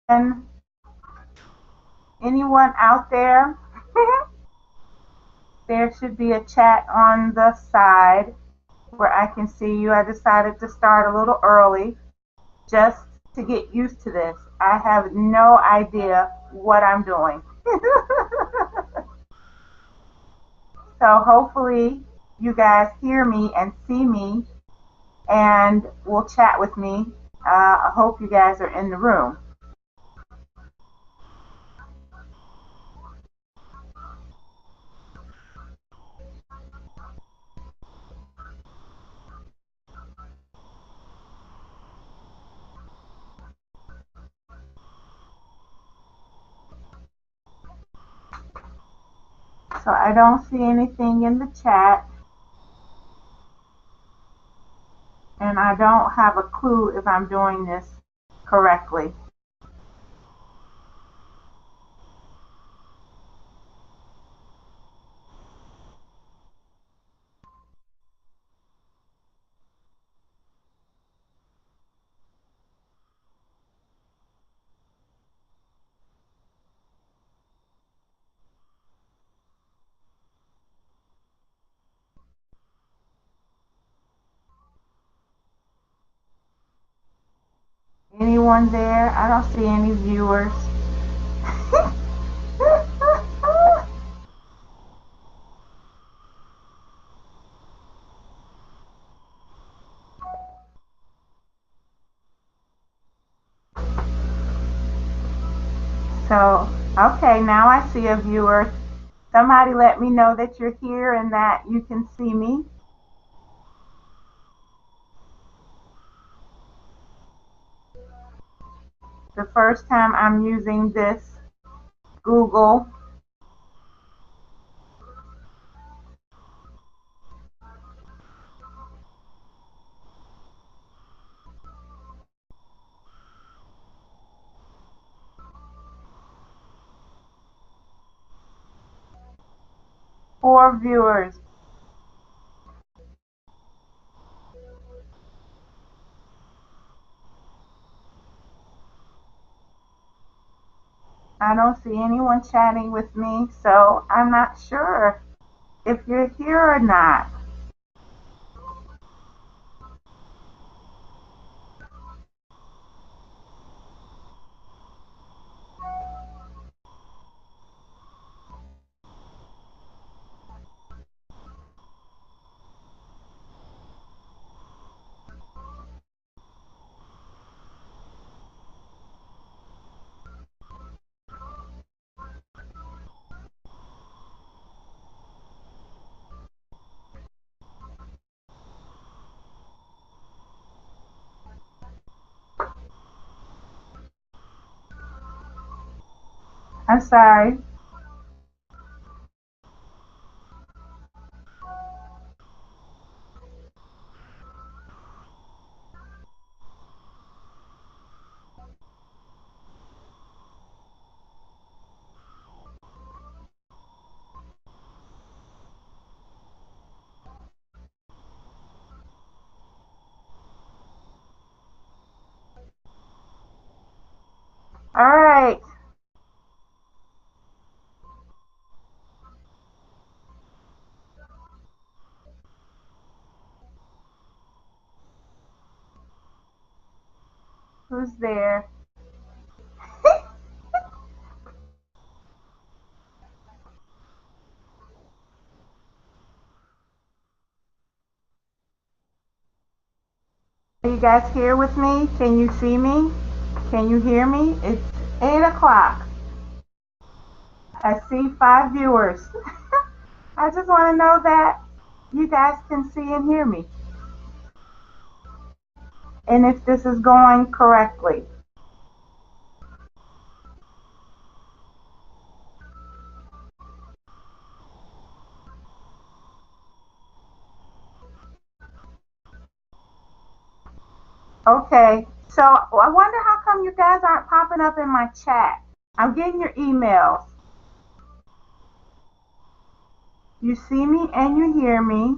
And anyone out there, there should be a chat on the side where I can see you. I decided to start a little early just to get used to this. I have no idea what I'm doing. So hopefully you guys hear me and see me and will chat with me. I hope you guys are in the room. So I don't see anything in the chat, and I don't have a clue if I'm doing this correctly. Anyone there? I don't see any viewers. So, okay, now I see a viewer. Somebody let me know that you're here and that you can see me. The first time I'm using this Google. Four viewers. I don't see anyone chatting with me, so I'm not sure if you're here or not. I'm sorry. All right. Who's there? Are you guys here with me? Can you see me? Can you hear me? It's 8 o'clock. I see 5 viewers. I just want to know that you guys can see and hear me. And if this is going correctly. Okay, so I wonder how come you guys aren't popping up in my chat. I'm getting your emails. You see me and you hear me,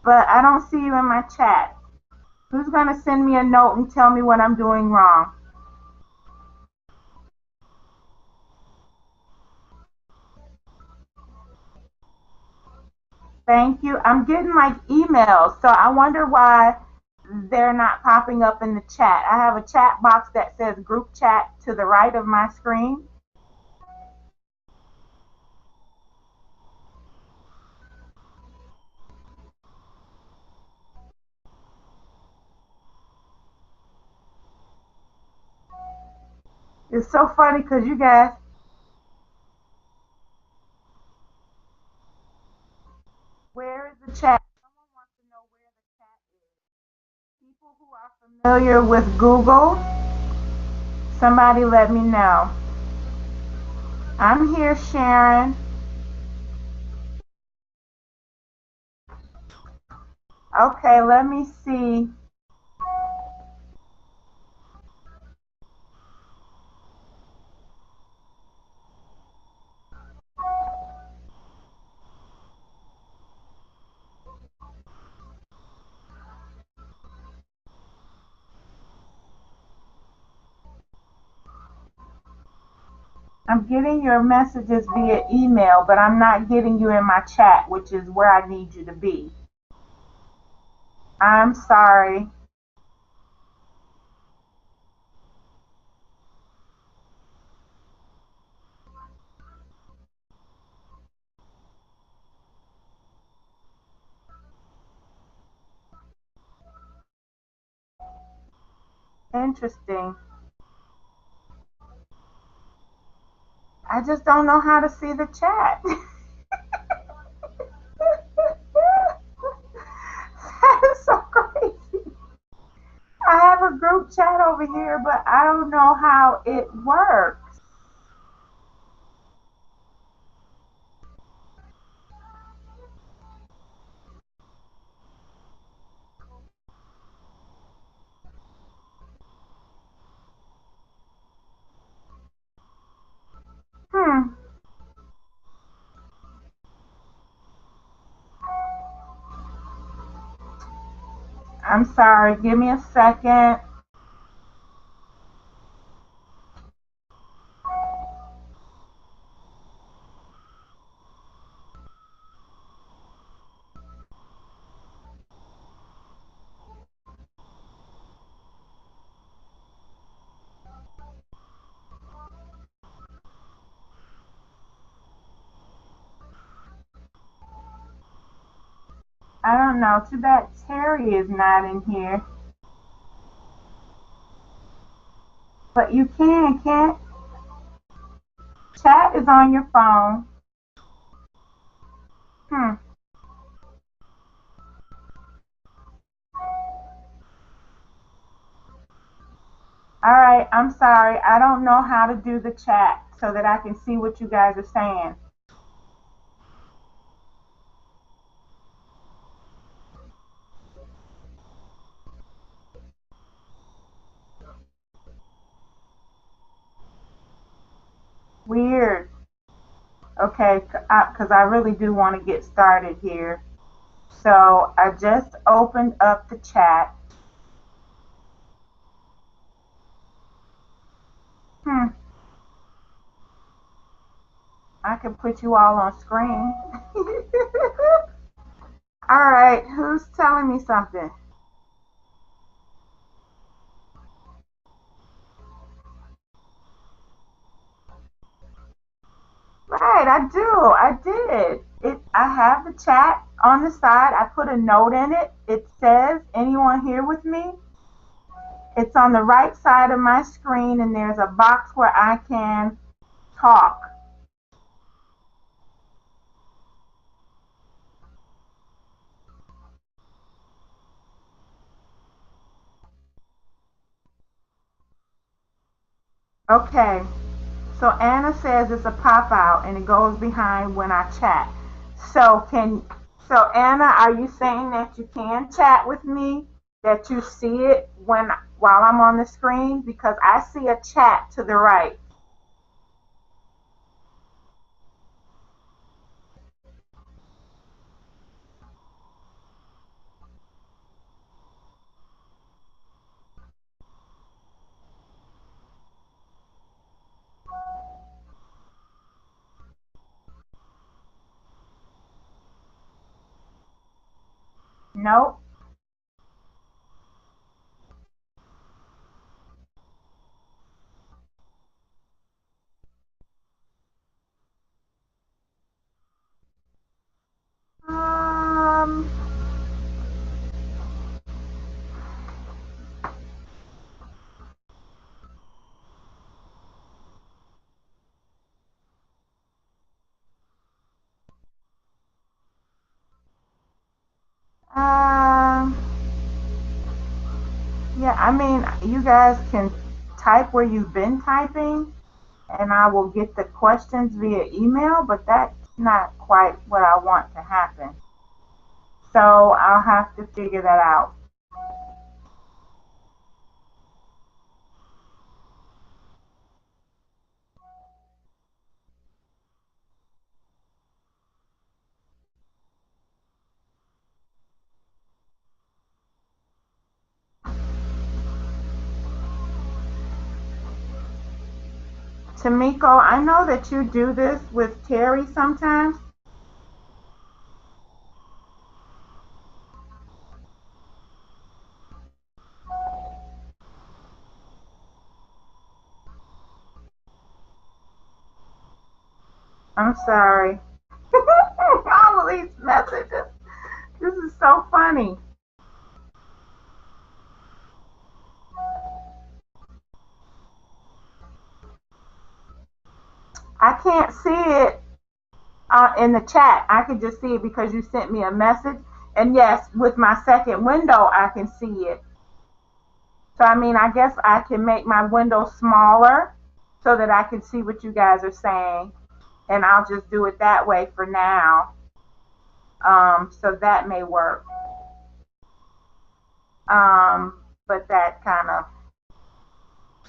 but I don't see you in my chat. Who's going to send me a note and tell me what I'm doing wrong? Thank you. I'm getting like emails, so I wonder why they're not popping up in the chat. I have a chat box that says group chat to the right of my screen. It's so funny because you guys, where is the chat? Someone wants to know where the chat is. People who are familiar with Google, somebody let me know. I'm here, Sharon. Okay, let me see. I'm getting your messages via email, but I'm not getting you in my chat, which is where I need you to be. I'm sorry. Interesting. I just don't know how to see the chat. That is so crazy. I have a group chat over here, but I don't know how it works. Hmm. I'm sorry. Give me a second. I don't know. Too bad Terry is not in here. But you can't. Chat is on your phone. Hmm. All right. I'm sorry. I don't know how to do the chat so that I can see what you guys are saying. Weird. Okay, because I really do want to get started here. So I just opened up the chat. Hmm. I can put you all on screen. All right, who's telling me something? Right, I do. I did. I have the chat on the side. I put a note in it. It says, "Anyone here with me?" It's on the right side of my screen, and there's a box where I can talk. Okay. So Anna says it's a pop out and it goes behind when I chat. So can so Anna, are you saying that you can chat with me? That you see it while I'm on the screen? Because I see a chat to the right. Nope. Um, um, yeah, I mean, you guys can type where you've been typing, and I will get the questions via email, but that's not quite what I want to happen. So I'll have to figure that out. Tamiko, I know that you do this with Terry sometimes. I'm sorry. All of these messages. This is so funny. I can't see it in the chat. I can just see it because you sent me a message. And yes, with my second window, I can see it. So, I mean, I guess I can make my window smaller so that I can see what you guys are saying. And I'll just do it that way for now. So that may work. But that kind of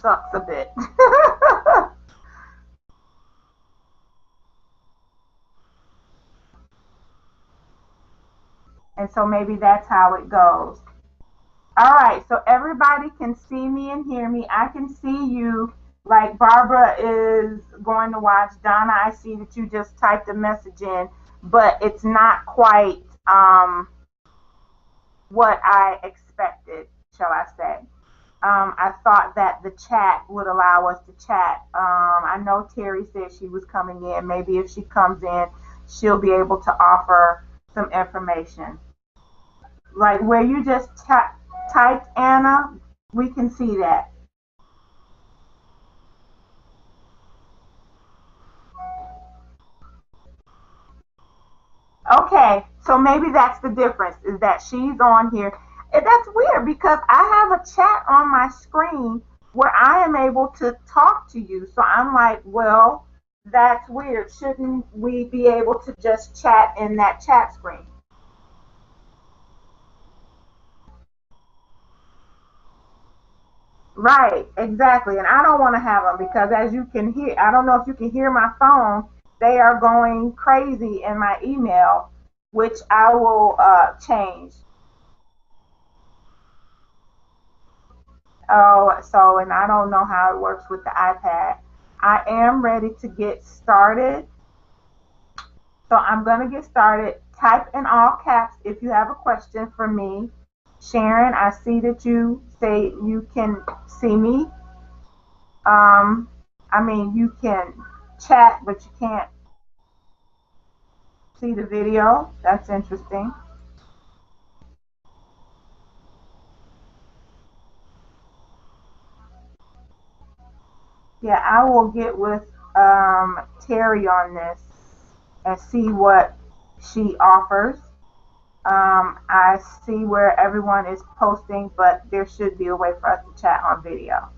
sucks a bit. And so maybe that's how it goes. All right, so everybody can see me and hear me. I can see you. Like Barbara is going to watch. Donna, I see that you just typed a message in, but it's not quite what I expected, shall I say. I thought that the chat would allow us to chat. I know Terry said she was coming in. Maybe if she comes in, she'll be able to offer some information. Like where you just typed Anna, we can see that. Okay, so maybe that's the difference is that she's on here. And that's weird because I have a chat on my screen where I am able to talk to you. So I'm like, well, that's weird. Shouldn't we be able to just chat in that chat screen? Right, exactly. And I don't want to have them because as you can hear, I don't know if you can hear my phone, they are going crazy in my email, which I will change. Oh, so, and I don't know how it works with the iPad. I am ready to get started. So I'm going to get started. Type in all caps if you have a question for me. Sharon, I see that you say you can see me. Um, I mean, you can chat, but you can't see the video. That's interesting. Yeah, I will get with Terry on this and see what she offers. I see where everyone is posting, but there should be a way for us to chat on video.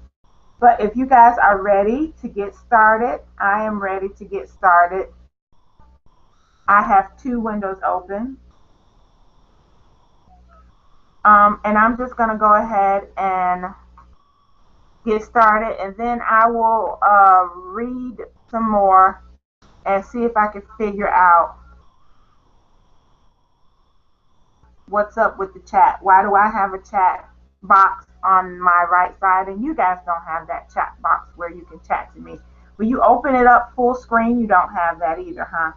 But if you guys are ready to get started, I am ready to get started. I have two windows open. And I'm just going to go ahead and get started, and then I will read some more and see if I can figure out what's up with the chat. Why do I have a chat box on my right side and you guys don't have that chat box where you can chat to me? When you open it up full screen, you don't have that either, huh?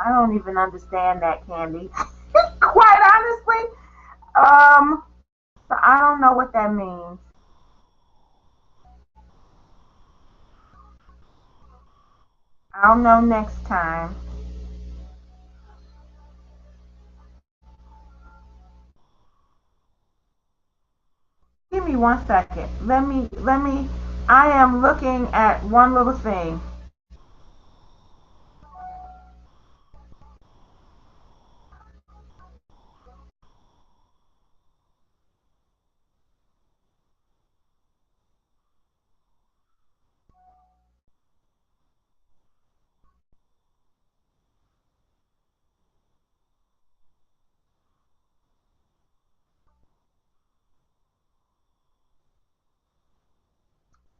I don't even understand that, Candy. Quite honestly. So I don't know what that means. I'll know next time. Give me 1 second. I am looking at one little thing.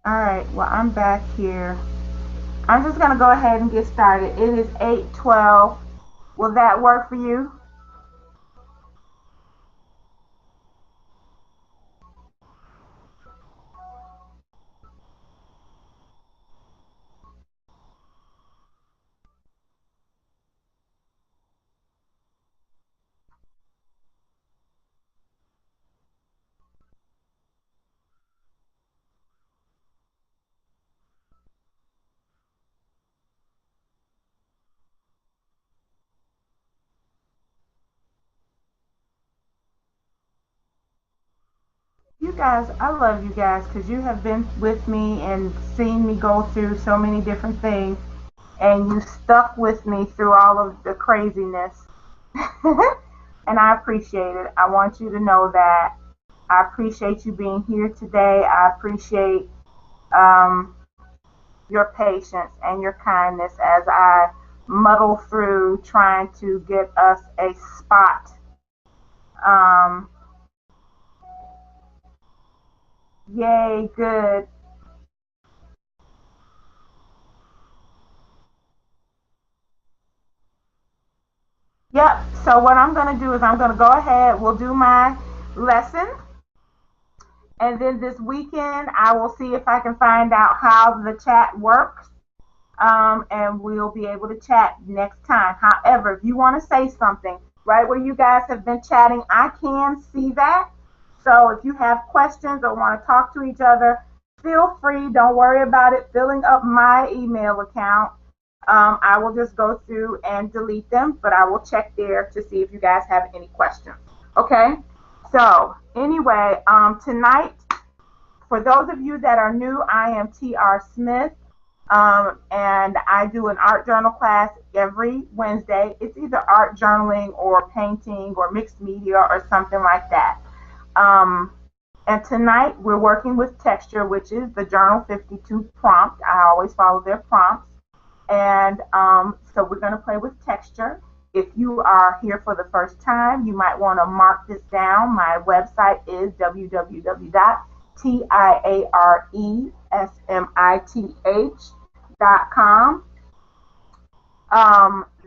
Alright, well, I'm back here. I'm just going to go ahead and get started. It is 8:12. Will that work for you? You guys, I love you guys because you have been with me and seen me go through so many different things, and you stuck with me through all of the craziness. And I appreciate it. I want you to know that. I appreciate you being here today. I appreciate um, your patience and your kindness as I muddle through trying to get us a spot. Um, Yay, good. Yep. So what I'm going to do is I'm going to go ahead. We'll do my lesson. And then this weekend, I will see if I can find out how the chat works. And we'll be able to chat next time. However, if you want to say something right where you guys have been chatting, I can see that. So if you have questions or want to talk to each other, feel free. Don't worry about it filling up my email account. I will just go through and delete them, but I will check there to see if you guys have any questions. Okay? So, anyway, tonight, for those of you that are new, I am TR Smith, and I do an art journal class every Wednesday. It's either art journaling or painting or mixed media or something like that. Um, and tonight we're working with texture, which is the Journal 52 prompt. I always follow their prompts. And so we're going to play with texture. If you are here for the first time, you might want to mark this down. My website is www.tiaresmith.com.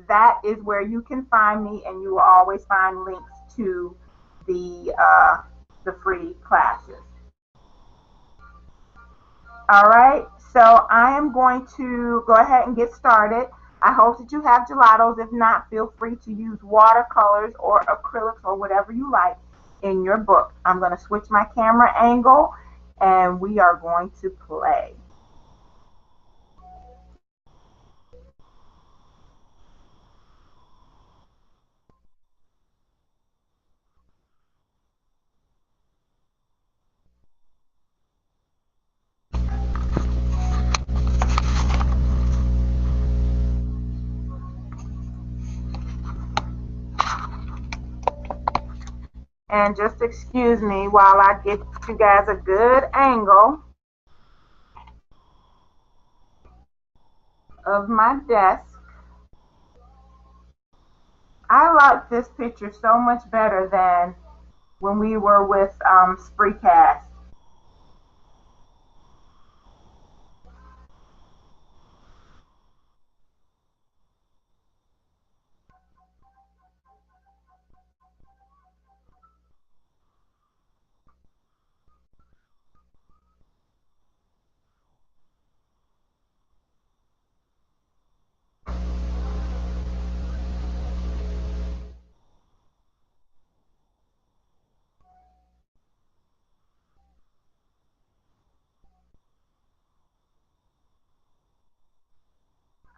That is where you can find me, and you will always find links to the free classes. All right, so I am going to go ahead and get started. I hope that you have gelatos. If not, feel free to use watercolors or acrylics or whatever you like in your book. I'm going to switch my camera angle and we are going to play. And just excuse me while I get you guys a good angle of my desk. I like this picture so much better than when we were with Spreecast.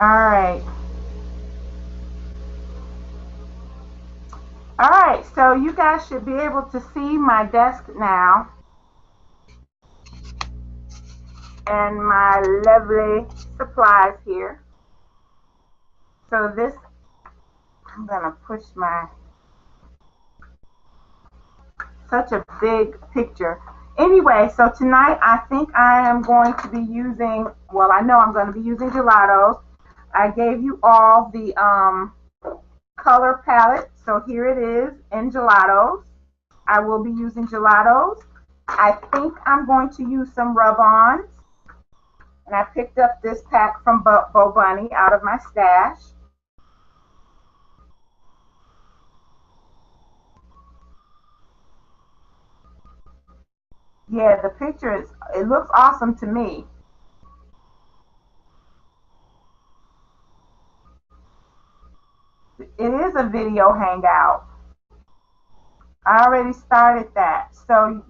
All right. All right, so you guys should be able to see my desk now and my lovely supplies here. So this, I'm gonna push my, such a big picture. Anyway, so tonight I think I am going to be using, well, I know I'm going to be using gelatos. I gave you all the color palette, so here it is in gelatos. I will be using gelatos. I think I'm going to use some rub-ons. And I picked up this pack from Bo Bunny out of my stash. Yeah, the picture is, it looks awesome to me. It is a video hangout. I already started that. So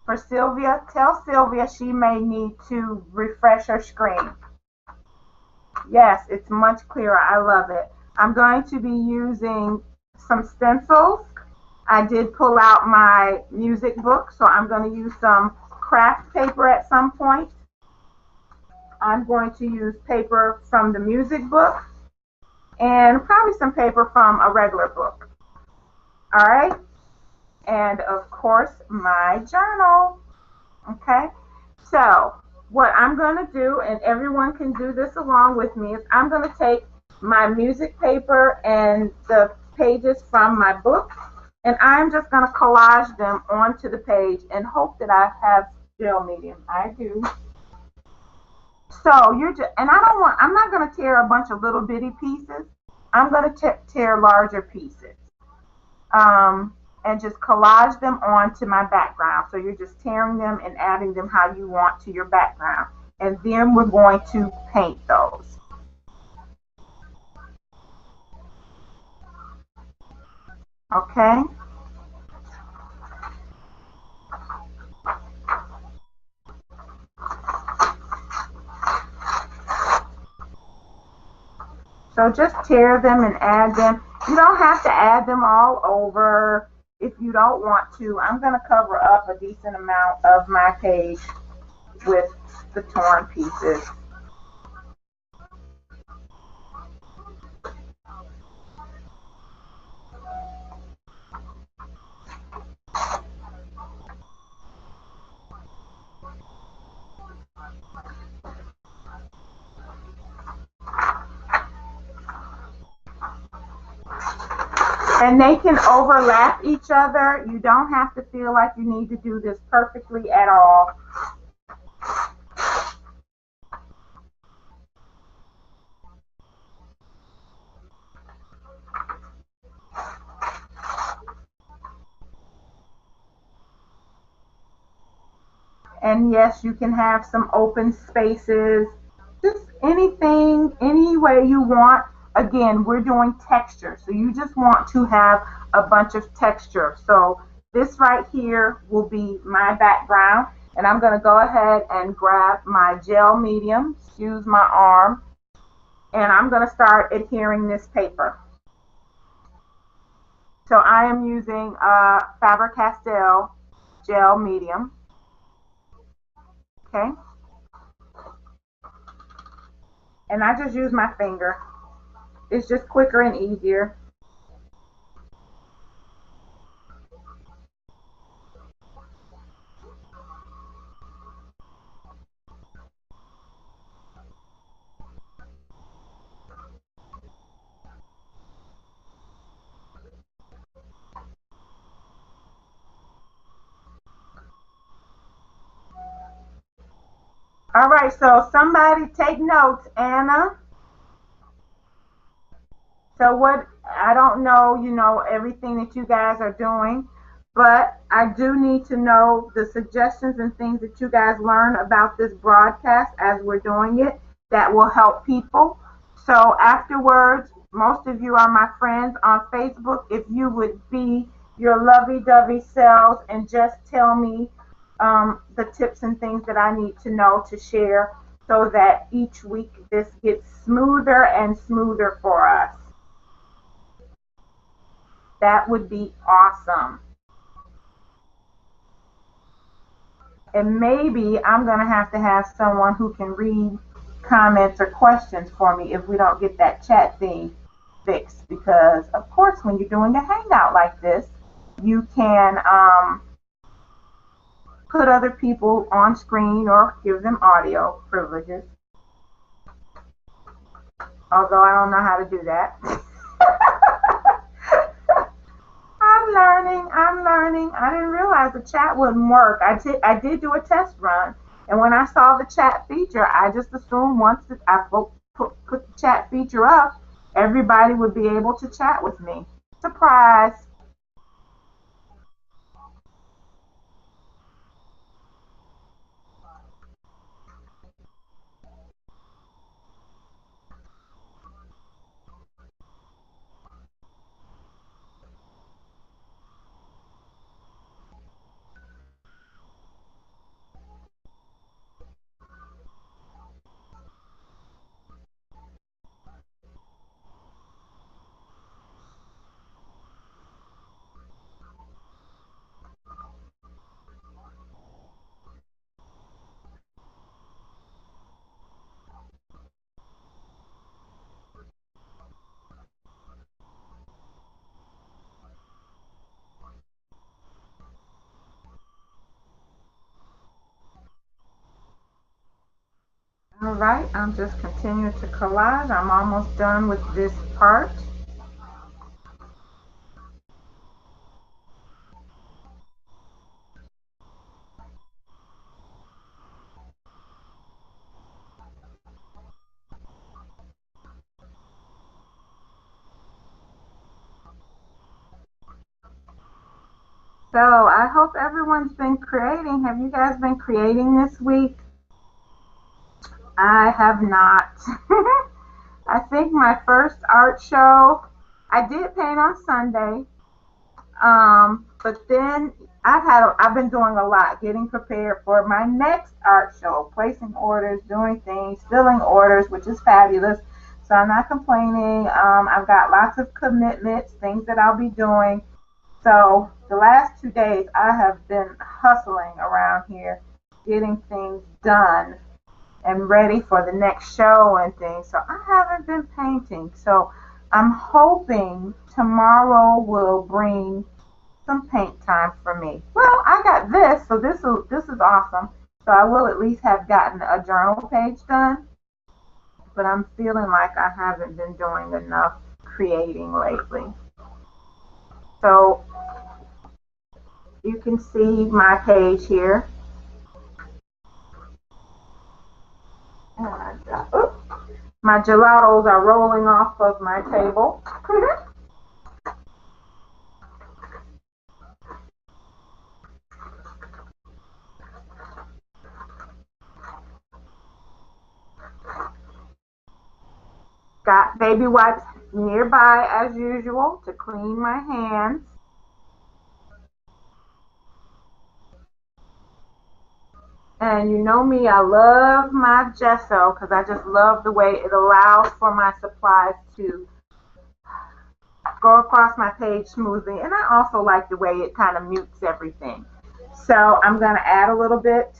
for Sylvia, tell Sylvia she may need to refresh her screen. Yes, it's much clearer. I love it. I'm going to be using some stencils. I did pull out my music book, so I'm going to use some craft paper at some point. I'm going to use paper from the music book and probably some paper from a regular book. All right? And of course, my journal. Okay? So, what I'm going to do, and everyone can do this along with me, is I'm going to take my music paper and the pages from my book, and I'm just going to collage them onto the page and hope that I have gel medium. I do. So you're just, and I'm not going to tear a bunch of little bitty pieces. I'm going to tear larger pieces. And just collage them onto my background. So you're just tearing them and adding them how you want to your background. And then we're going to paint those. Okay? So just tear them and add them. You don't have to add them all over if you don't want to. I'm going to cover up a decent amount of my page with the torn pieces. And they can overlap each other. You don't have to feel like you need to do this perfectly at all. And yes, you can have some open spaces, just anything, any way you want. Again, we're doing texture, so you just want to have a bunch of texture. So this right here will be my background, and I'm going to go ahead and grab my gel medium, excuse my arm, and I'm going to start adhering this paper. So I am using Faber-Castell gel medium. Okay. And I just use my finger. It's just quicker and easier. All right, so somebody take notes, Anna. So what, I don't know, everything that you guys are doing, but I do need to know the suggestions and things that you guys learn about this broadcast as we're doing it that will help people. So afterwards, most of you are my friends on Facebook. If you would be your lovey-dovey selves and just tell me the tips and things that I need to know to share so that each week this gets smoother and smoother for us. That would be awesome. And maybe I'm going to have someone who can read comments or questions for me if we don't get that chat thing fixed. Because, of course, when you're doing a hangout like this, you can put other people on screen or give them audio privileges. Although I don't know how to do that. I'm learning. I didn't realize the chat wouldn't work. I did do a test run, and when I saw the chat feature, I just assumed once I put the chat feature up, everybody would be able to chat with me. Surprise! All right, I'm just continuing to collage. I'm almost done with this part. So I hope everyone's been creating. Have you guys been creating this week? I have not. I think my first art show, I did paint on Sunday. But then I've been doing a lot, getting prepared for my next art show, placing orders, doing things, filling orders, which is fabulous. So I'm not complaining. I've got lots of commitments, things that I'll be doing. So the last 2 days I have been hustling around here, getting things done and ready for the next show and things. So I haven't been painting. So I'm hoping tomorrow will bring some paint time for me. Well, I got this, so this is awesome. So I will at least have gotten a journal page done. But I'm feeling like I haven't been doing enough creating lately. So you can see my page here. My gelatos are rolling off of my table. Got baby wipes nearby as usual to clean my hands. And you know me, I love my gesso because I just love the way it allows for my supplies to go across my page smoothly. And I also like the way it kind of mutes everything. So I'm going to add a little bit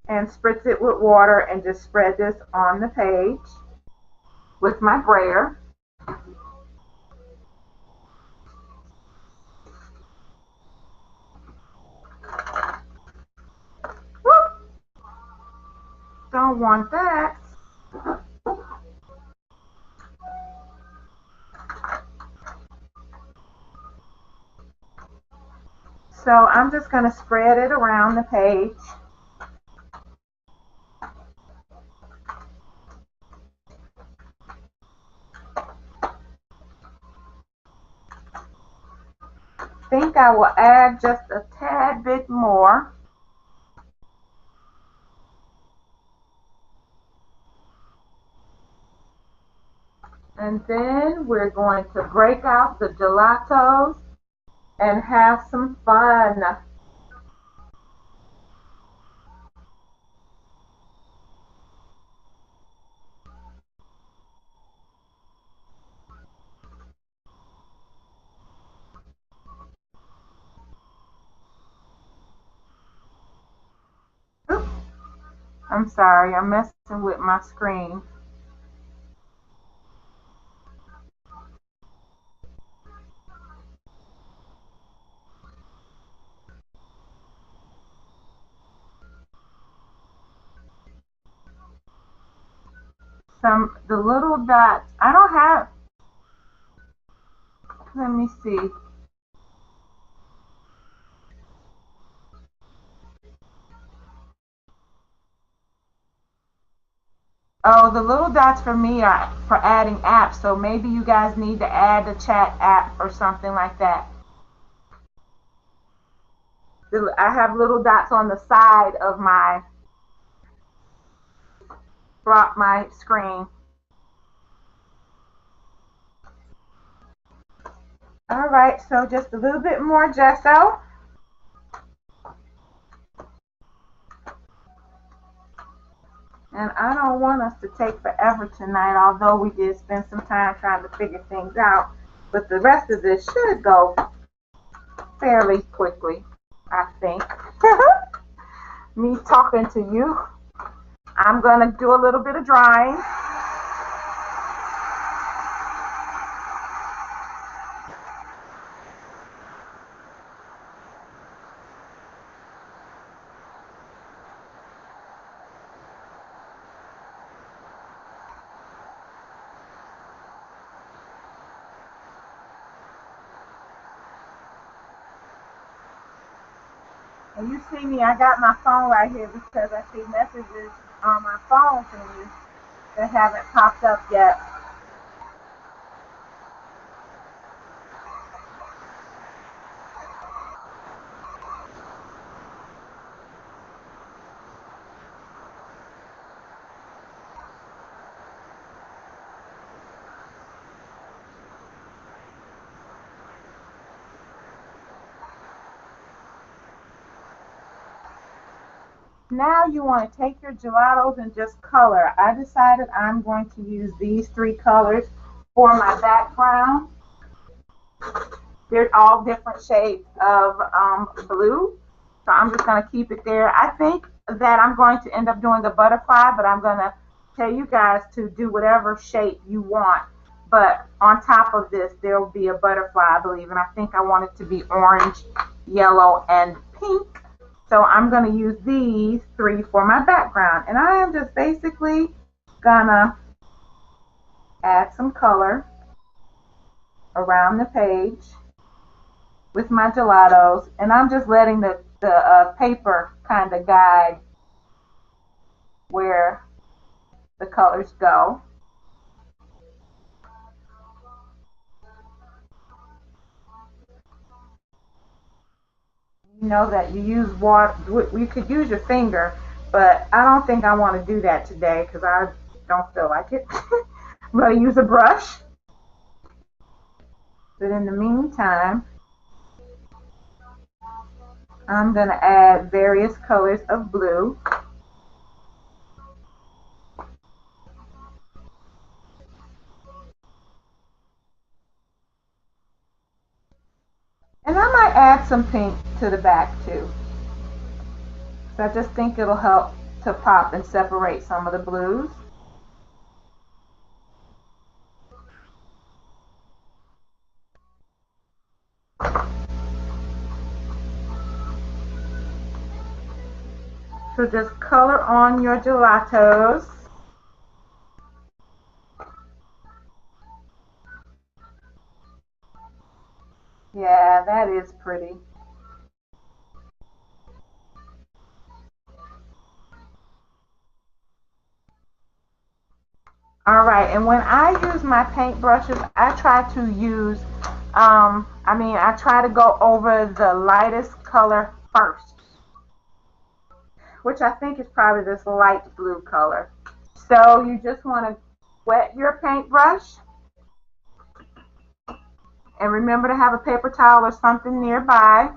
and spritz it with water and just spread this on the page with my brayer. Whoop. Don't want that. So I'm just going to spread it around the page. I think I will add just a tad bit more. And then we're going to break out the gelatos and have some fun. I'm sorry, I'm messing with my screen. The little dots, I don't have, let me see. Oh, the little dots for me are for adding apps, so maybe you guys need to add a chat app or something like that. I have little dots on the side of my screen. All right, so just a little bit more gesso. And I don't want us to take forever tonight, although we did spend some time trying to figure things out. But the rest of this should go fairly quickly, I think. Me talking to you. I'm going to do a little bit of drying. And you see me, I got my phone right here because I see messages on my phone from you that haven't popped up yet. Now you want to take your gelatos and just color. I decided I'm going to use these three colors for my background. They're all different shades of blue. So I'm just going to keep it there. I think that I'm going to end up doing a butterfly, but I'm going to tell you guys to do whatever shape you want. But on top of this, there will be a butterfly, I believe. And I think I want it to be orange, yellow, and pink. So I'm going to use these three for my background. And I am just basically going to add some color around the page with my gelatos, and I'm just letting the paper kind of guide where the colors go. You know that you use water, you could use your finger, but I don't think I want to do that today because I don't feel like it. I'm going to use a brush. But in the meantime, I'm going to add various colors of blue. And I might add some pink to the back too. So I just think it'll help to pop and separate some of the blues. So just color on your gelatos. Yeah, that is pretty. All right, and when I use my paint brushes, I try to use, I try to go over the lightest color first, which I think is probably this light blue color. So you just want to wet your paintbrush, and remember to have a paper towel or something nearby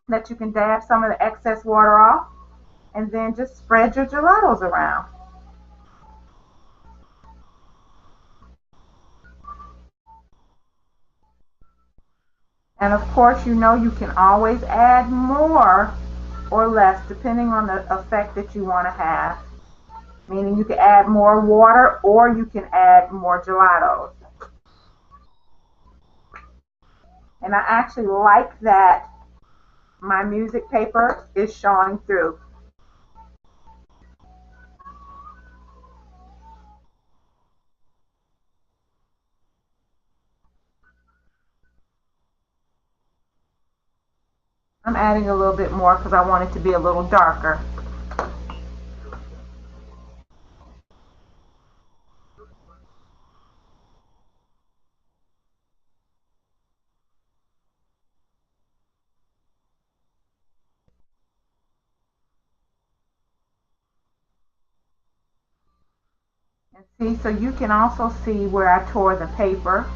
that you can dab some of the excess water off, and then just spread your gelatos around. And of course, you know you can always add more or less, depending on the effect that you want to have. Meaning you can add more water or you can add more gelatos. And I actually like that my music paper is showing through. I'm adding a little bit more because I want it to be a little darker. And see, so you can also see where I tore the paper.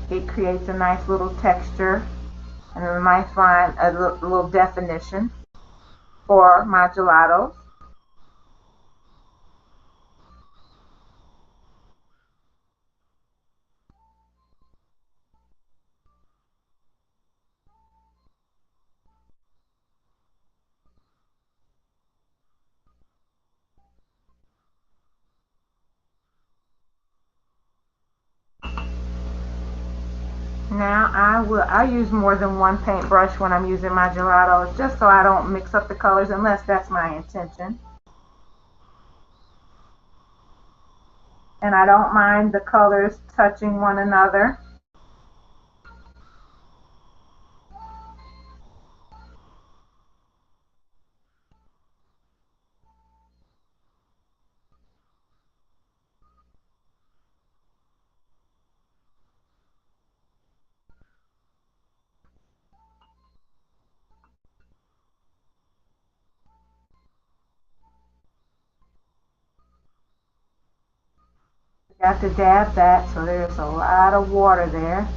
It creates a nice little texture and a nice line, a little definition for my gelatos. Now I use more than one paintbrush when I'm using my gelatos, just so I don't mix up the colors unless that's my intention. And I don't mind the colors touching one another. Got to dab that, so there's a lot of water there.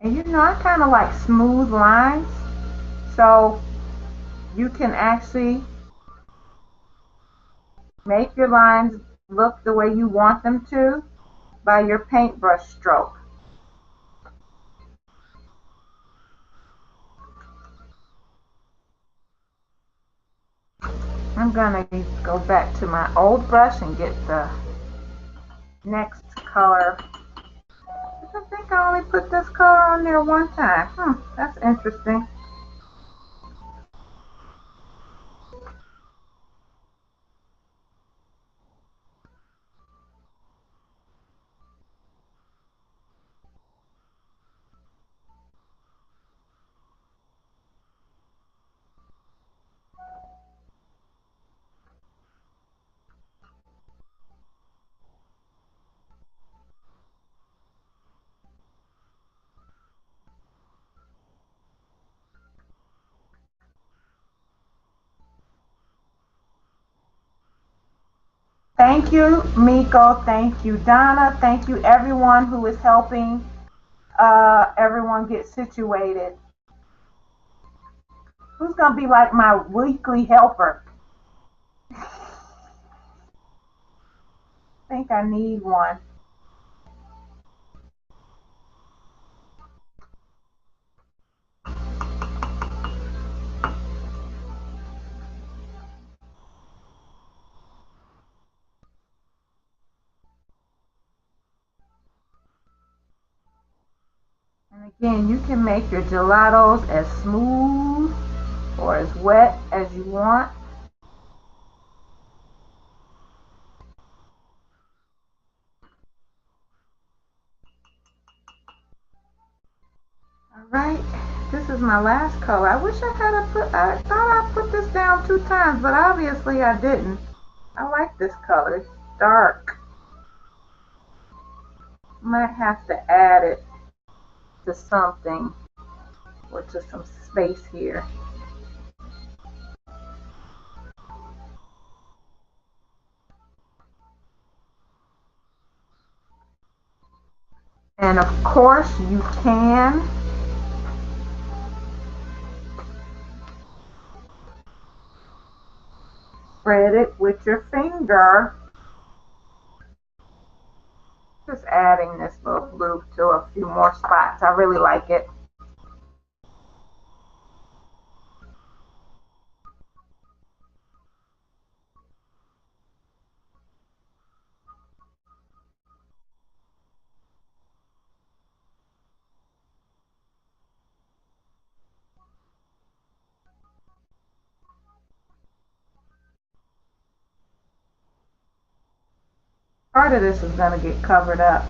And you know, I kind of like smooth lines, so you can actually make your lines look the way you want them to by your paintbrush stroke. I'm gonna go back to my old brush and get the next color. I think I only put this color on there one time. That's interesting. Thank you, Miko. Thank you, Donna. Thank you, everyone who is helping everyone get situated. Who's going to be like my weekly helper? I think I need one. And again, you can make your gelatos as smooth or as wet as you want. Alright, this is my last color. I wish I thought I put this down 2 times, but obviously I didn't. I like this color. It's dark. Might have to add it to something or to some space here. And of course you can spread it with your finger. Just adding this little blue to a few more spots. I really like it. Part of this is going to get covered up.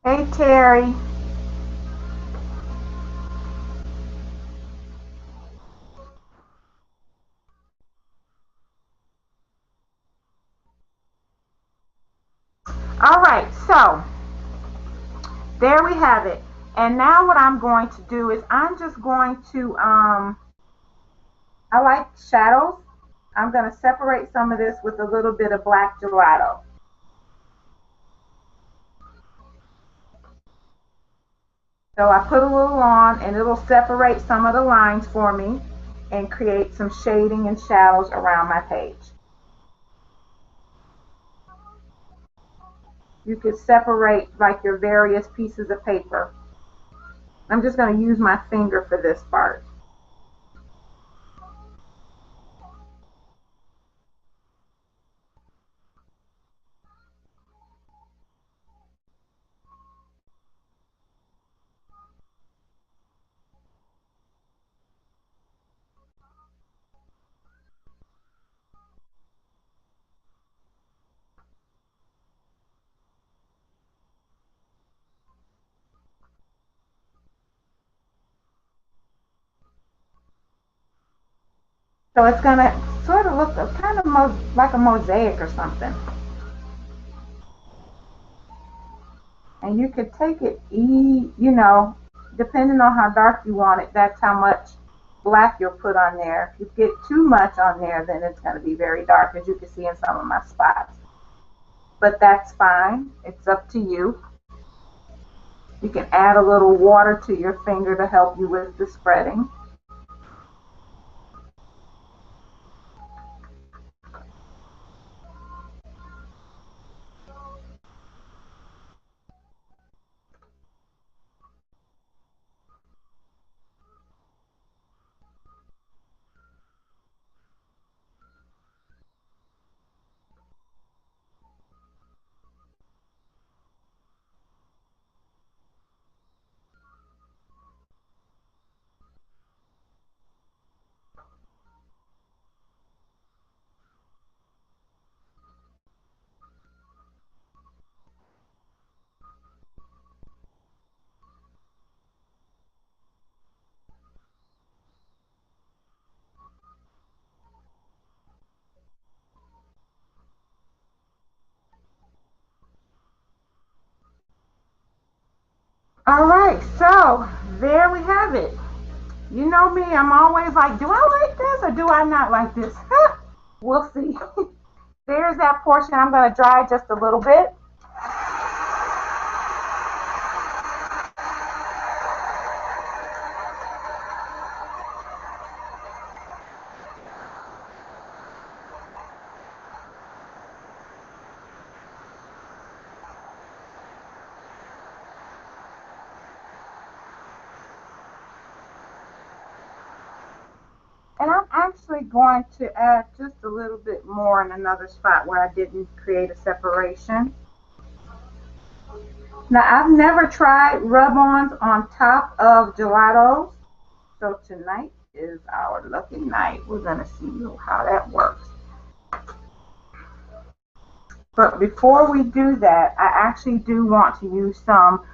Hey, Terry. All right, so there we have it. And now what I'm going to do is I'm just going to, I like shadows. I'm going to separate some of this with a little bit of black gelato. So I put a little on and it'll separate some of the lines for me and create some shading and shadows around my page. You could separate like your various pieces of paper. I'm just going to use my finger for this part. So it's going to sort of look kind of like a mosaic or something. And you could take it, you know, depending on how dark you want it, that's how much black you'll put on there. If you get too much on there, then it's going to be very dark, as you can see in some of my spots. But that's fine. It's up to you. You can add a little water to your finger to help you with the spreading. All right, so there we have it. You know me, I'm always like, do I like this or do I not like this? We'll see. There's that portion. I'm going to dry just a little bit. And I'm actually going to add just a little bit more in another spot where I didn't create a separation. Now, I've never tried rub-ons on top of gelatos. So tonight is our lucky night. We're going to see how that works. But before we do that, I actually do want to use some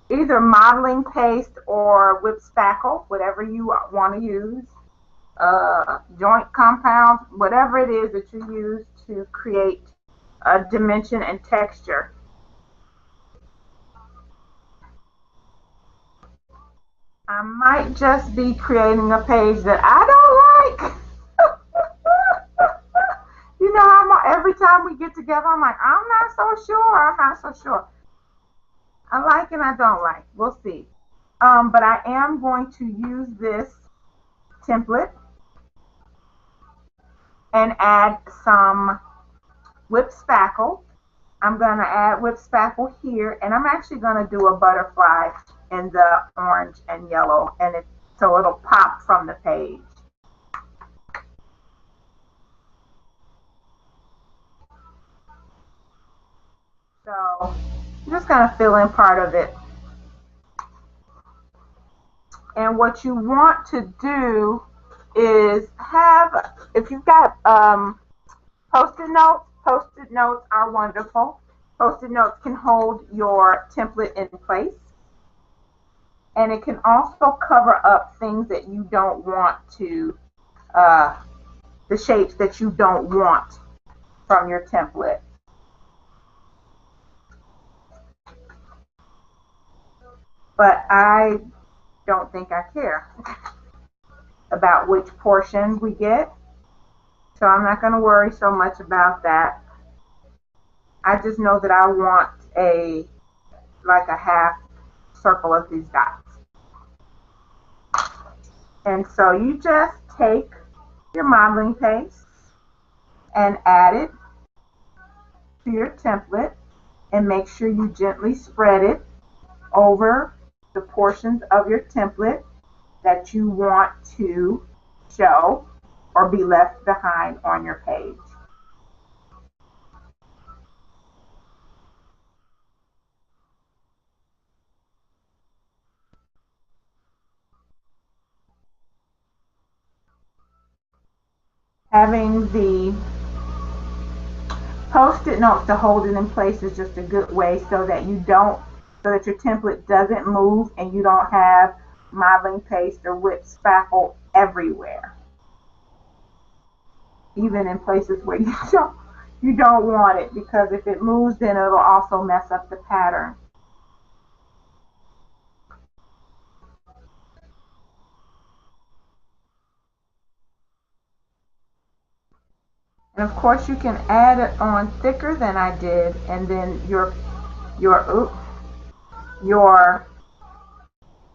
either modeling paste or whip spackle, whatever you want to use, joint compound, whatever it is that you use to create a dimension and texture. I might just be creating a page that I don't like. You know, every time we get together, I'm like, I'm not so sure. I like and I don't like. We'll see. But I am going to use this template and add some whipped spackle. I'm going to add whipped spackle here, and I'm actually going to do a butterfly in the orange and yellow, and so it'll pop from the page. So I'm just going to fill in part of it. And what you want to do is have, if you've got post-it notes are wonderful. Post-it notes can hold your template in place. And it can also cover up things that you don't want to, the shapes that you don't want from your template. But I don't think I care about which portion we get. So I'm not going to worry so much about that. I just know that I want like a half circle of these dots. And so you just take your modeling paste and add it to your template and make sure you gently spread it over the portions of your template that you want to show or be left behind on your page. Having the post-it notes to hold it in place is just a good way so that your template doesn't move and you don't have modeling paste or whipped spackle everywhere, even in places where you don't want it, because if it moves, then it'll also mess up the pattern. And of course you can add it on thicker than I did, and then your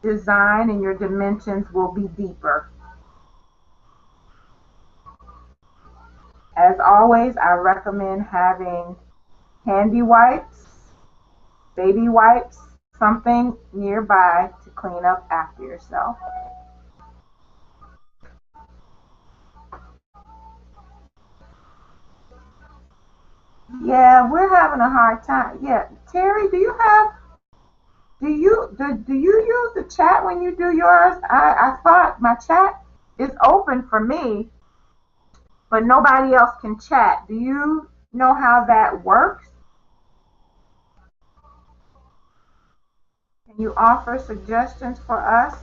design and your dimensions will be deeper. As always, I recommend having handy wipes, baby wipes, something nearby to clean up after yourself. Yeah, we're having a hard time. Yeah, Terry, do you use the chat when you do yours? I thought my chat is open for me, but nobody else can chat. Do you know how that works? Can you offer suggestions for us?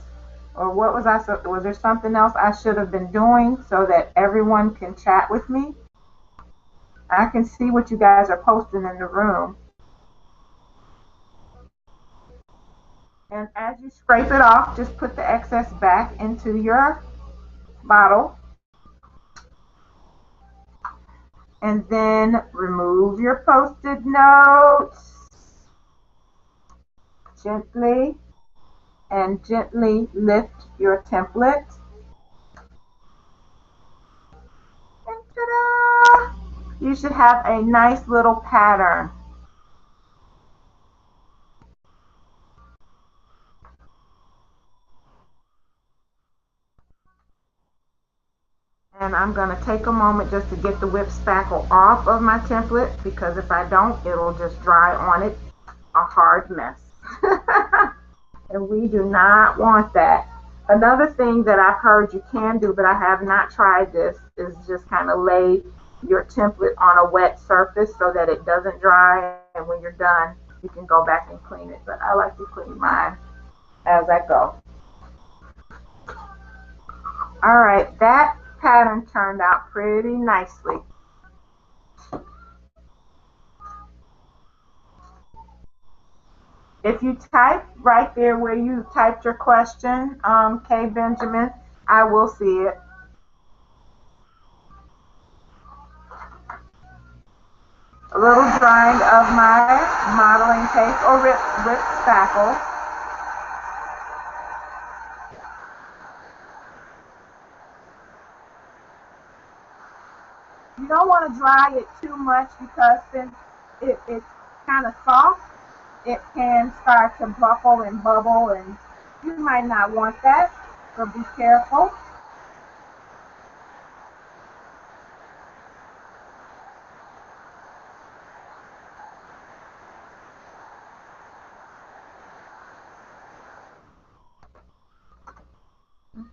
Or was there something else I should have been doing so that everyone can chat with me? I can see what you guys are posting in the room. And as you scrape it off, just put the excess back into your bottle. And then remove your post-it notes gently, and gently lift your template. And ta-da! You should have a nice little pattern. And I'm going to take a moment just to get the whipped spackle off of my template, because if I don't, it'll just dry on it a hard mess. And we do not want that. Another thing that I've heard you can do, but I have not tried this, is just kind of lay your template on a wet surface so that it doesn't dry, and when you're done, you can go back and clean it. But I like to clean mine as I go. All right, that pattern turned out pretty nicely. If you type right there where you typed your question, Kay Benjamin, I will see it. A little drying of my modeling paste or whipped spackle. You don't want to dry it too much because since it's kind of soft, it can start to buckle and bubble, and you might not want that, so be careful.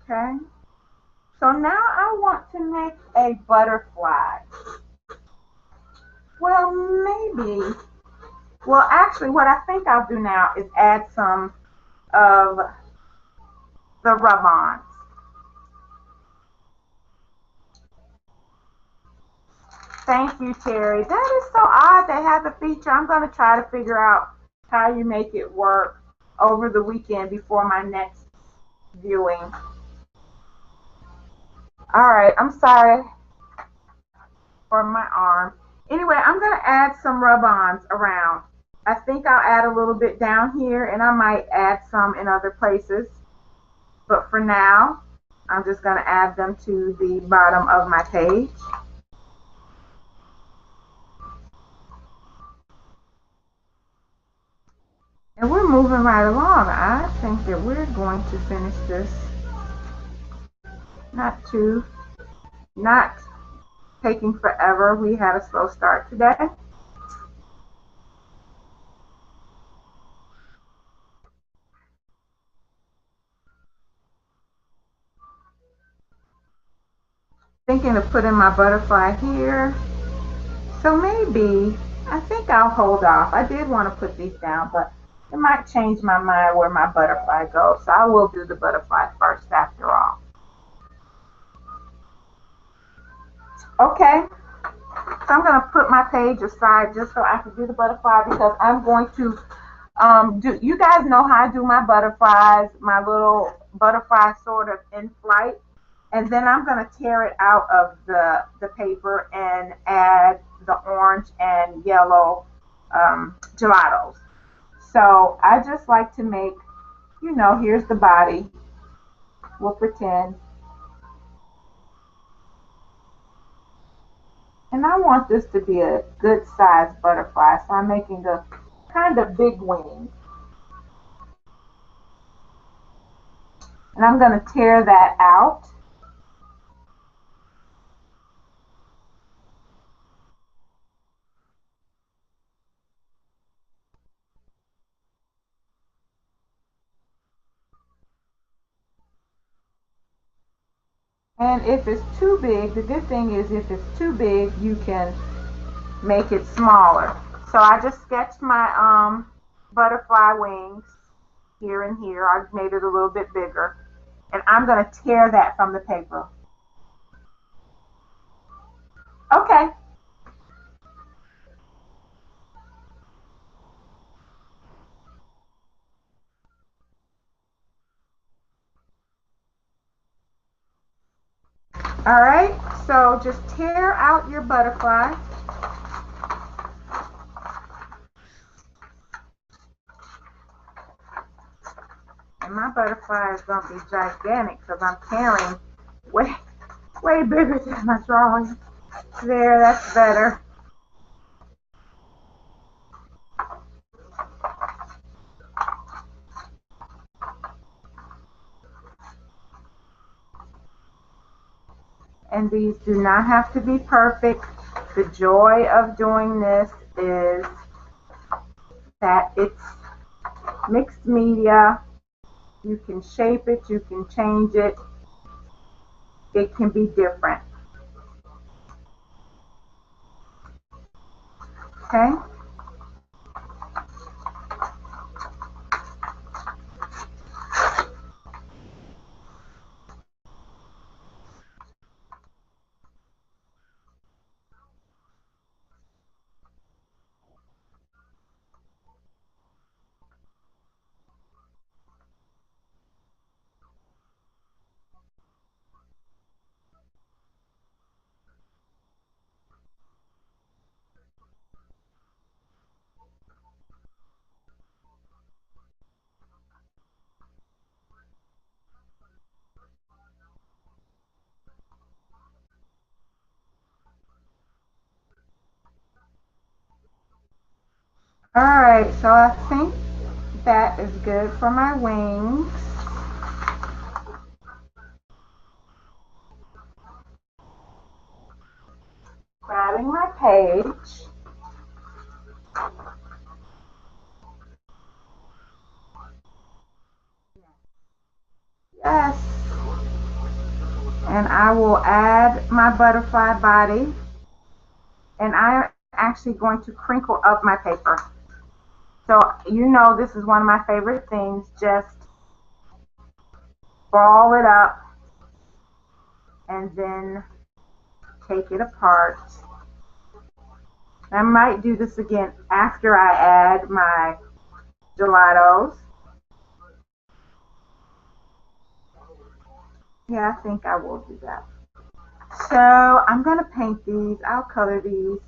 Okay, so now I want to make a butterfly. Well, maybe. Well, actually, what I think I'll do now is add some of the rub-ons. Thank you, Terry. That is so odd they have the feature. I'm going to try to figure out how you make it work over the weekend before my next viewing. All right, I'm sorry for my arm. Anyway, I'm going to add some rub-ons around. I think I'll add a little bit down here, and I might add some in other places. But for now, I'm just going to add them to the bottom of my page. And we're moving right along. I think that we're going to finish this not taking forever. We had a slow start today. Thinking of putting my butterfly here. So maybe, I think I'll hold off. I did want to put these down, but it might change my mind where my butterfly goes. So I will do the butterfly first after all. Okay, so I'm going to put my page aside just so I can do the butterfly because I'm going to you guys know how I do my butterflies, my little butterfly sort of in flight. And then I'm going to tear it out of the paper and add the orange and yellow gelatos. So I just like to make, here's the body. We'll pretend. And I want this to be a good sized butterfly. So I'm making a kind of big wing. And I'm going to tear that out. And if it's too big, the good thing is if it's too big, you can make it smaller. So I just sketched my butterfly wings here and here. I made it a little bit bigger. And I'm going to tear that from the paper. Okay. All right. So just tear out your butterfly. And my butterfly is going to be gigantic because I'm tearing way, way bigger than my drawing. There, that's better. And these do not have to be perfect. The joy of doing this is that it's mixed media. You can shape it, you can change it. It can be different. Okay? Alright, so I think that is good for my wings. Grabbing my page. Yes. And I will add my butterfly body. And I'm actually going to crinkle up my paper. So you know this is one of my favorite things. Just ball it up and then take it apart. I might do this again after I add my gelatos. Yeah, I think I will do that. So I'm going to paint these. I'll color these.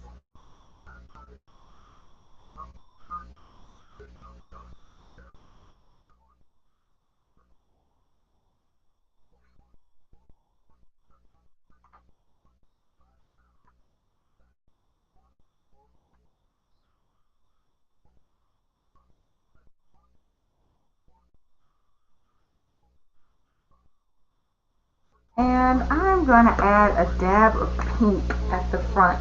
And I'm going to add a dab of pink at the front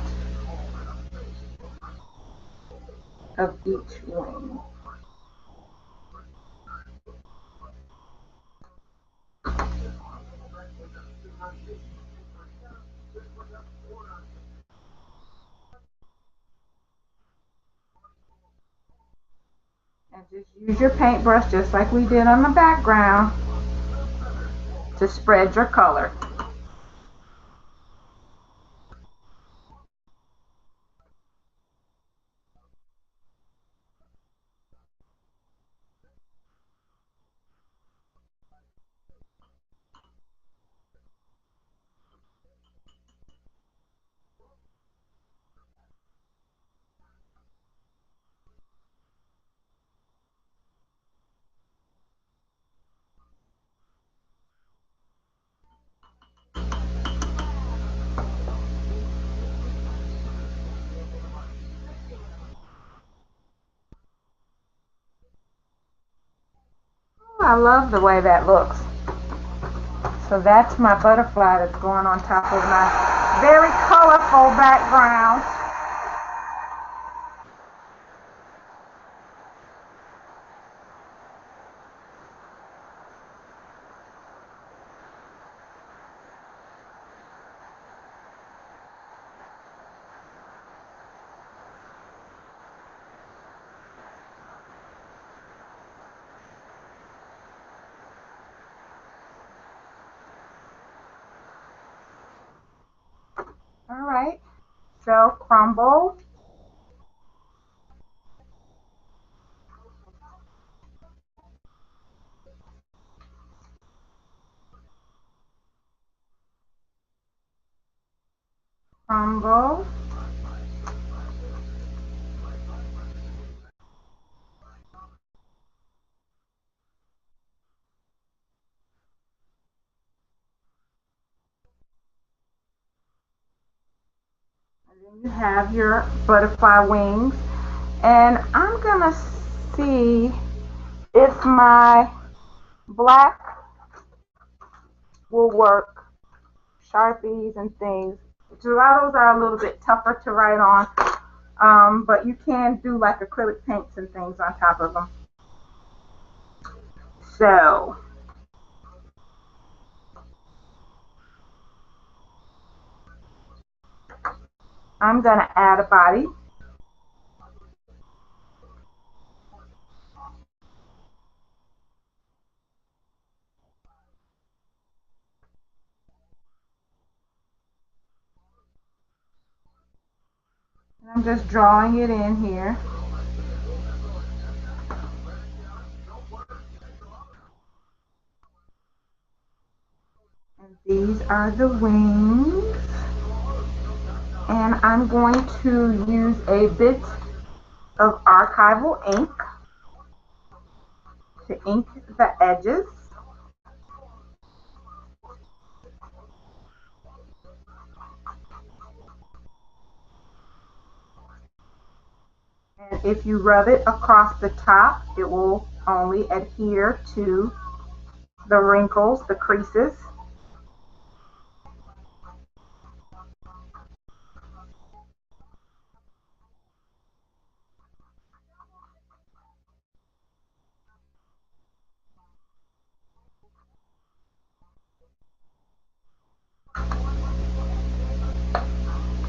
of each wing. And just use your paintbrush just like we did on the background to spread your color. I love the way that looks. So that's my butterfly that's going on top of my very colorful background. All right, so crumble, crumble, and then you have your butterfly wings. And I'm gonna see if my black will work, Sharpies and things. Gelatos are a little bit tougher to write on, but you can do like acrylic paints and things on top of them. So I'm gonna add a body. And I'm just drawing it in here. And these are the wings. And I'm going to use a bit of archival ink to ink the edges. And if you rub it across the top, it will only adhere to the wrinkles, the creases.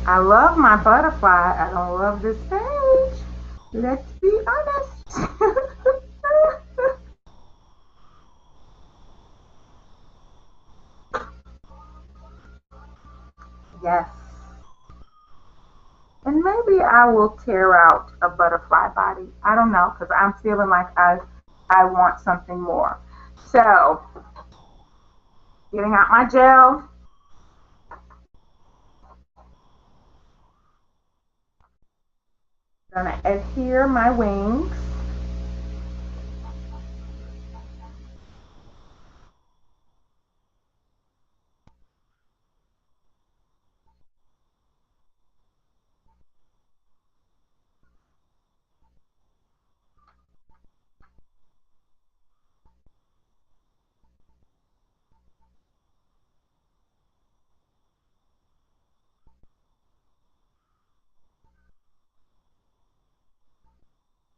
I love my butterfly. I don't love this page. Let's be honest. Yes. And maybe I will tear out a butterfly body. I don't know, because I'm feeling like I want something more. So, getting out my gel. Gonna adhere my wings.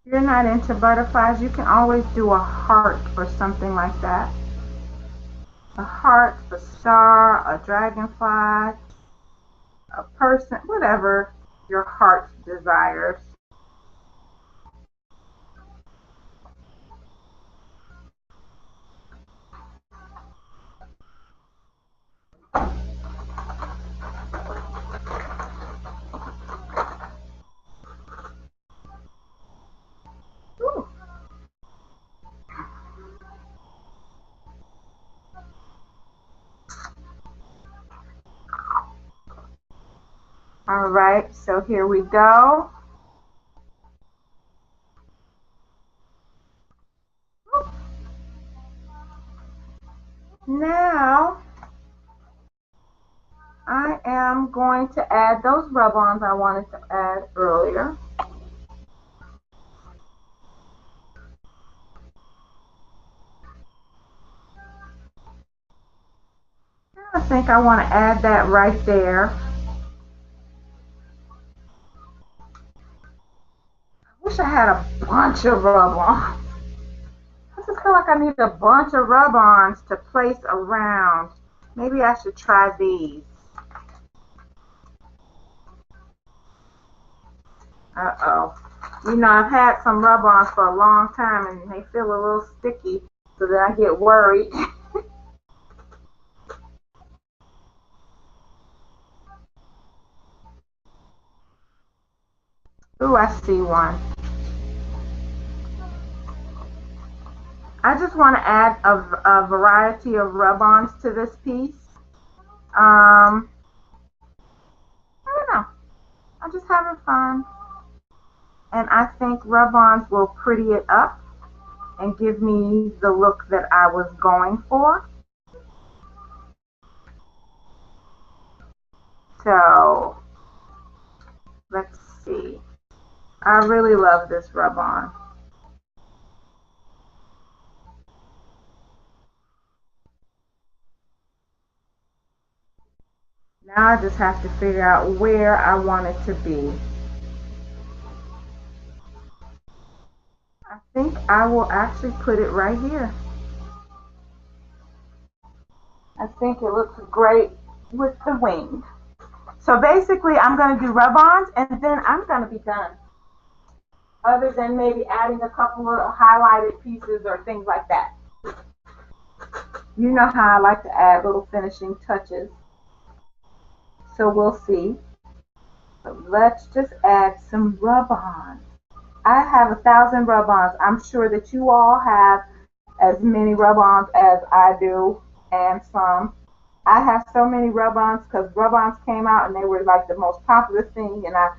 If you're not into butterflies, you can always do a heart or something like that. A heart, a star, a dragonfly, a person, whatever your heart desires. Ooh. All right, so here we go. Now, I am going to add those rub-ons I wanted to add earlier. I think I want to add that right there. I wish I had a bunch of rub-ons. I just feel like I need a bunch of rub-ons to place around. Maybe I should try these. Uh-oh. You know, I've had some rub-ons for a long time and they feel a little sticky, so then I get worried. Ooh, I see one. I just want to add a variety of rub-ons to this piece. I don't know. I'm just having fun. And I think rub-ons will pretty it up and give me the look that I was going for. So, let's see. I really love this rub-on. Now I just have to figure out where I want it to be. I think I will actually put it right here. I think it looks great with the wing. So basically I'm going to do rub-ons and then I'm going to be done. Other than maybe adding a couple of highlighted pieces or things like that. You know how I like to add little finishing touches. So we'll see. But let's just add some rub-ons. I have 1,000 rub-ons. I'm sure that you all have as many rub-ons as I do and some. I have so many rub-ons because rub-ons came out and they were like the most popular thing and I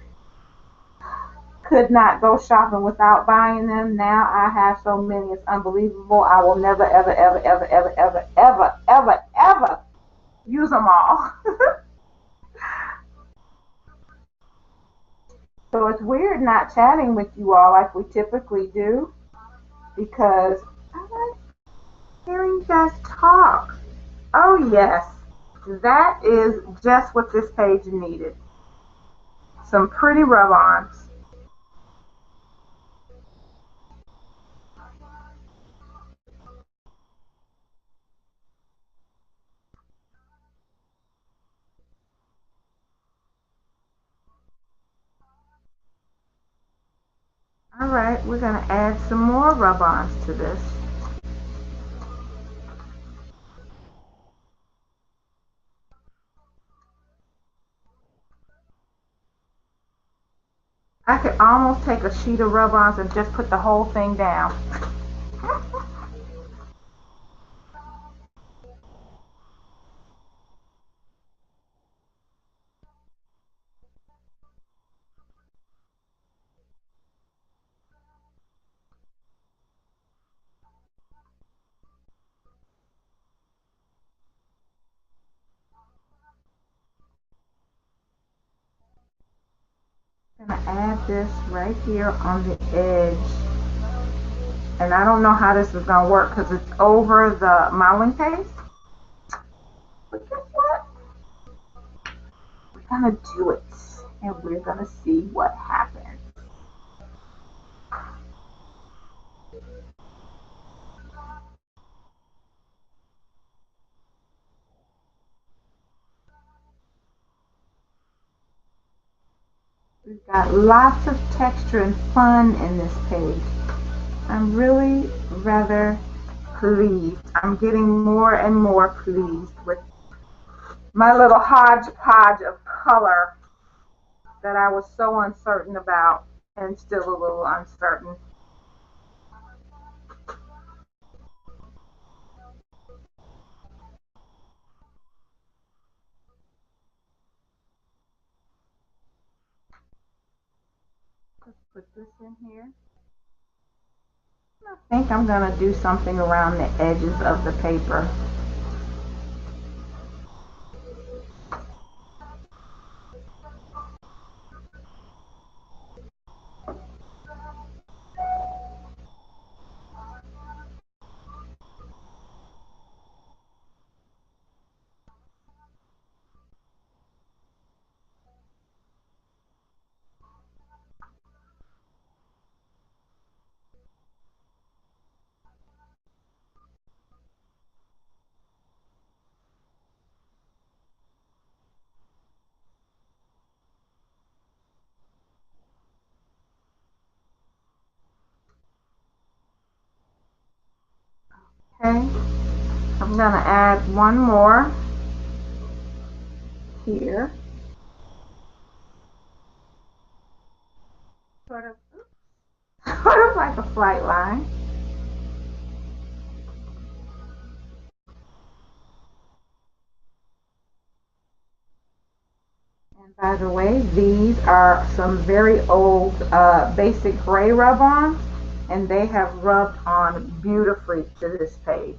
could not go shopping without buying them. Now I have so many, it's unbelievable. I will never, ever, ever, ever, ever, ever, ever, ever, ever use them all. So it's weird not chatting with you all like we typically do because I like hearing you guys talk. Oh, yes, that is just what this page needed. Some pretty rub-ons. All right, we're going to add some more rub-ons to this. I could almost take a sheet of rub-ons and just put the whole thing down. I'm going to add this right here on the edge. And I don't know how this is going to work because it's over the modeling paste. But guess what? We're going to do it. And we're going to see what happens. We've got lots of texture and fun in this page. I'm really rather pleased. I'm getting more and more pleased with my little hodgepodge of color that I was so uncertain about and still a little uncertain. Let's put this in here. I think I'm going to do something around the edges of the paper. Okay, I'm going to add one more here. Sort of like a flight line. And by the way, these are some very old basic gray rub-ons, and they have rubbed on beautifully to this page.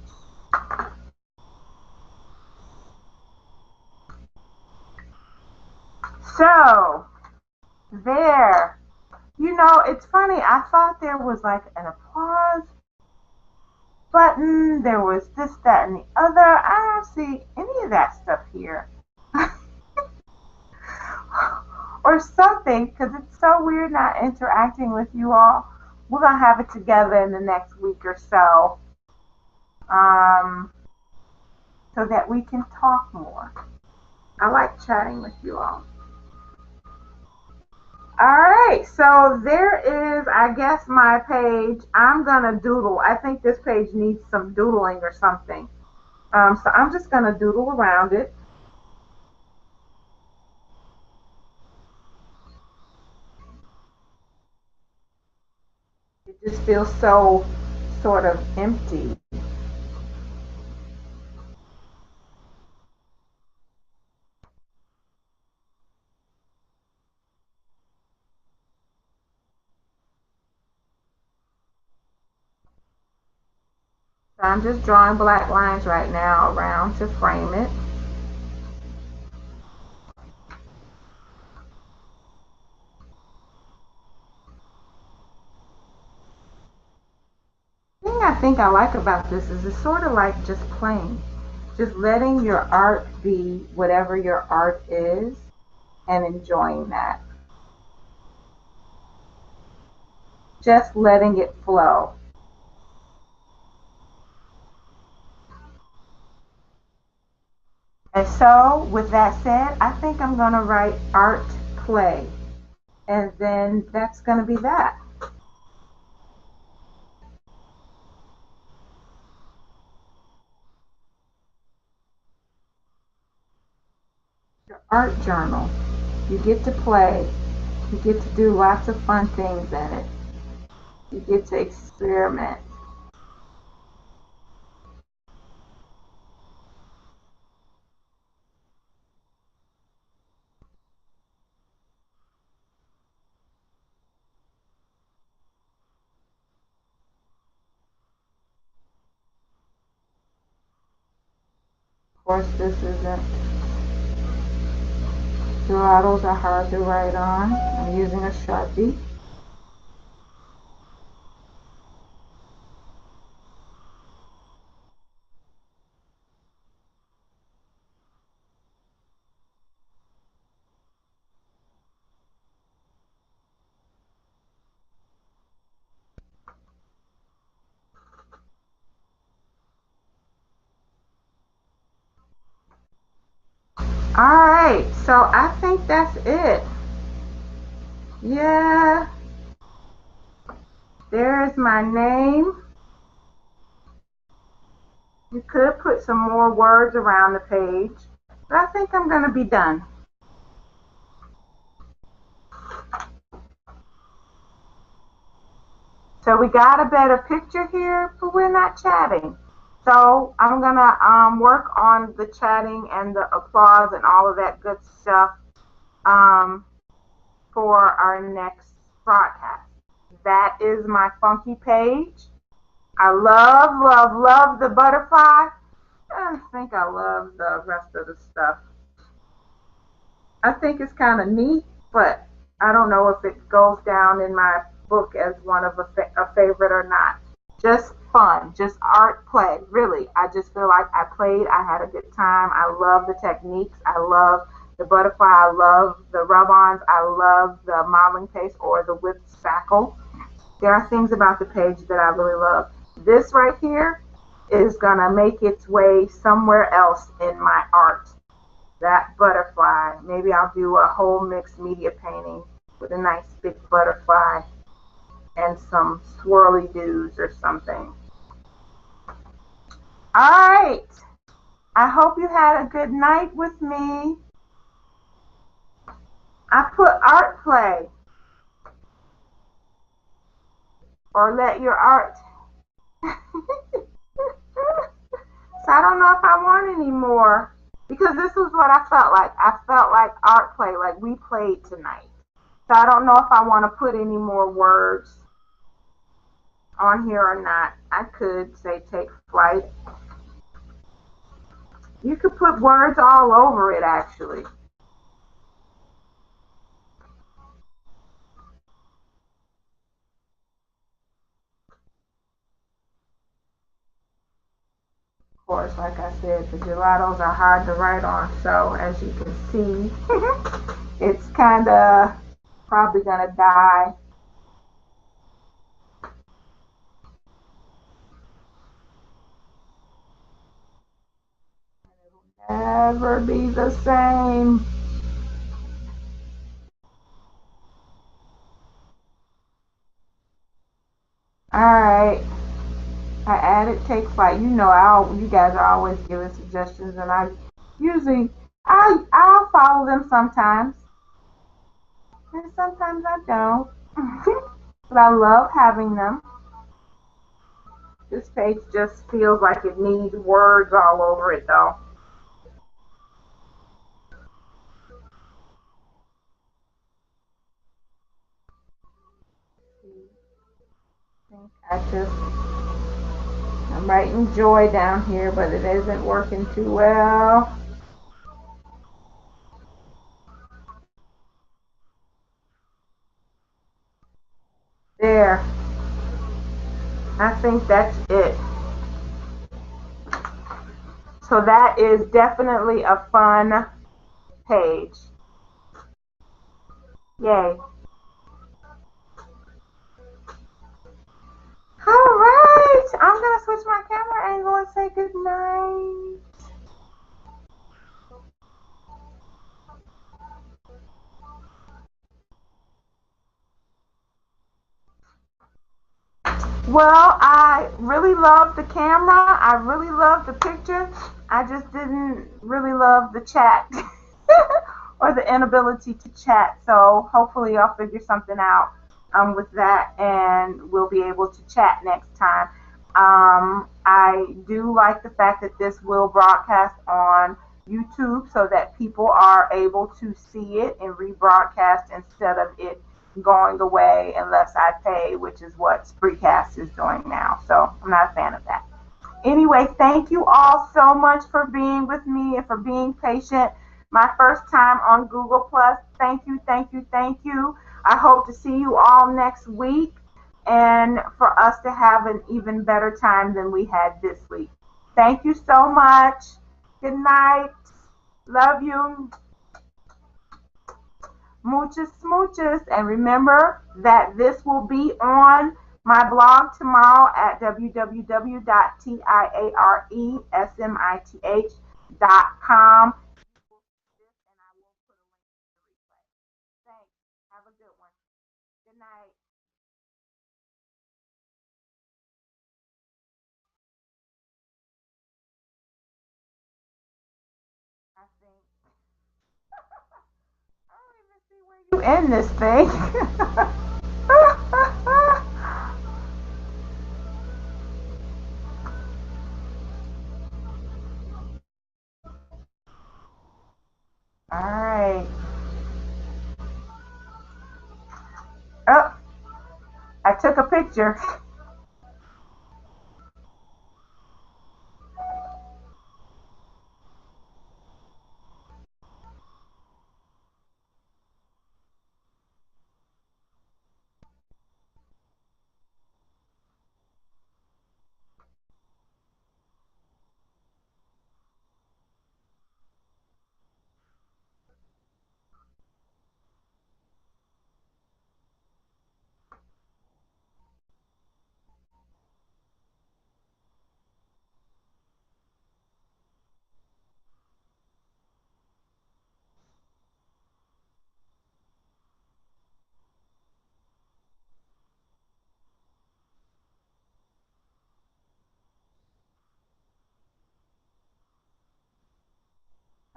So, there. You know, it's funny, I thought there was like an applause button, there was this, that, and the other. I don't see any of that stuff here. Or something, because it's so weird not interacting with you all. We're going to have it together in the next week or so, so that we can talk more. I like chatting with you all. Alright, so there is, I guess, my page. I'm going to doodle. I think this page needs some doodling or something. So I'm just going to doodle around it. It just feels so sort of empty. So I'm just drawing black lines right now around to frame it. think I like about this is it's sort of like just playing, just letting your art be whatever your art is and enjoying that. Just letting it flow. And so, with that said, I think I'm going to write art play. And then that's going to be that. Your art journal. You get to play. You get to do lots of fun things in it. You get to experiment. Of course, this isn't. Gelatos are hard to write on. I'm using a Sharpie. Alright, so I think that's it. Yeah, there's my name. You could put some more words around the page, but I think I'm going to be done. So we got a better picture here, but we're not chatting. So I'm going to work on the chatting and the applause and all of that good stuff for our next broadcast. That is my funky page. I love the butterfly. I think I love the rest of the stuff. I think it's kind of neat, but I don't know if it goes down in my book as one of a favorite or not. Just fun, just art play. Really, I just feel like I played. I had a good time. I love the techniques. I love the butterfly. I love the rub-ons. I love the modeling paste or the whipped spackle. There are things about the page that I really love. This right here is going to make its way somewhere else in my art. That butterfly. Maybe I'll do a whole mixed media painting with a nice big butterfly and some swirly doos or something. Alright. I hope you had a good night with me. I put art play. Or let your art. So I don't know if I want any more. Because this is what I felt like. I felt like art play, like we played tonight. So I don't know if I want to put any more words on here or not. I could say take flight. You could put words all over it, actually. Of course, like I said, the gelatos are hard to write on. So as you can see, it's kind of probably going to die. Never be the same. Alright. I added take flight. You know, you guys are always giving suggestions, and I usually I'll follow them sometimes, and sometimes I don't. But I love having them. This page just feels like it needs words all over it, though. I'm writing joy down here, but it isn't working too well. There. I think that's it. So that is definitely a fun page. Yay. All right. I'm going to switch my camera angle and say good night. Well, I really love the camera. I really love the picture. I just didn't really love the chat or the inability to chat. So hopefully I'll figure something out with that and we'll be able to chat next time. I do like the fact that this will broadcast on YouTube so that people are able to see it and rebroadcast instead of it going away unless I pay, which is what Spreecast is doing now. So I'm not a fan of that. Anyway, thank you all so much for being with me and for being patient. My first time on Google Plus. Thank you, thank you, thank you. I hope to see you all next week and for us to have an even better time than we had this week. Thank you so much. Good night. Love you. Muchas, muchas. And remember that this will be on my blog tomorrow at www.tiaresmith.com. Thanks. Have a good one. Good night. I think I don't even see where you end this thing. All right. Oh, I took a picture.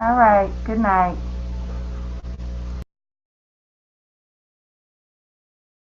All right. Good night.